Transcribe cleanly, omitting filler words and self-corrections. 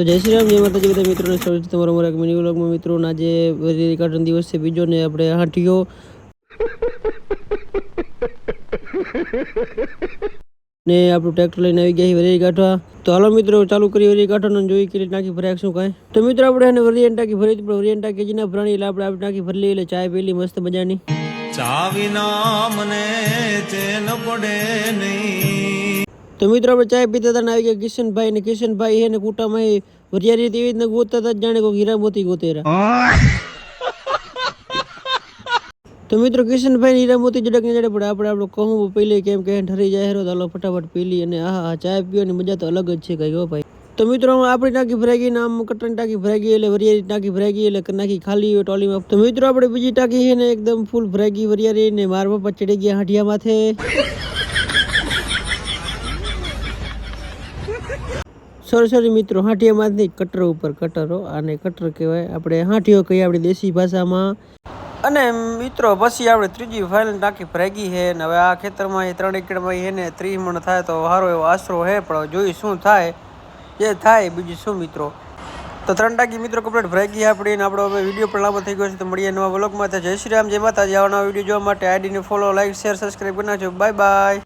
તો જય શ્રી રામ, જય માતાજી બધા મિત્રોને સ્વાગત છે તમારા મારા મિની વ્લોગમાં. મિત્રો આજે વેરી કાર્ટૂન દિવસ છે બીજો ને આપણે હાંઠીઓ ને આપણું ટ્રેક્ટર લઈને આવી ગયા વેરી કાઢવા. તો હાલો મિત્રો ચાલુ કરી વેરી કાઢવાનું જોઈ કે ટાંકી ભરાય શું કાંઈ. તો મિત્રો આપણે એને વરિયાની ટાંકી ભરી હતી, પણ વરિયાની ટાંકી જેના ભરાણી એટલે આપણે ટાંકી ભરી લઈ એટલે ચાય પેલી મસ્ત મજાની. ચા વિના મને ચેન પડે નહીં. તો મિત્રો આપણે ચાય પીતા હતા ને આવી ગયા કિશનભાઈ ને કિશનભાઈ એને કુટામાં વરિયારી એવી રીતના ગોતતા હતા જાણે કોઈ હીરા મોતી ગોતેરા. તો મિત્રો કિશનભાઈ હીરા મોતી જડક ને જડે પડે આપણે કહું પેલી કેમ કે ઠરી જાય હેરો તો ફટાફટ પેલી અને હા ચાય પીવાની મજા તો અલગ જ છે કઈ હો ભાઈ. તો મિત્રો આપણી ટાંકી ભરાઈ ગઈ ને આમ કટરની ટાંકી ભરાઈ ગઈ એટલે વરિયારી ટાંકી ભરાઈ ગઈ એટલે નાખી ખાલી ટોલીમાં. તો મિત્રો આપણે બીજી ટાંકી છે ને એકદમ ફૂલ ભરાઈ ગઈ વરિયારી ને મારા પપ્પા ચડી ગયા હાંઠિયા માથે. સોરી મિત્રો, હાંઠિયા માં નહીં કટર ઉપર કટરો આને કટર કહેવાય, આપણે હાંઠિયો કહીએ આપણી દેશી ભાષામાં. અને મિત્રો પછી આપણે ત્રીજી ફાઇનલ ટાંકી ભરાઈ ગઈ છે ને હવે આ ખેતરમાં 3 એકડમાં છે ને 30 મણ થાય તો સારો એવો આશરો છે, પણ જોઈ શું થાય જે થાય બીજું શું મિત્રો. તો 3 ટાંકી મિત્રો કમ્પ્લીટ ભરાઈ ગઈ આપણી ને આપણો હવે વિડીયો પણ લાંબો થઈ ગયો છે. તો મળીએ નવા વ્લોગમાં. જય શ્રી રામ, જય માતાજી. આવા નવા વિડીયો જોવા માટે આઈડીને ફોલો, લાઈક, શેર, સબસ્ક્રાઈબ કરી નાખજો. Bye bye.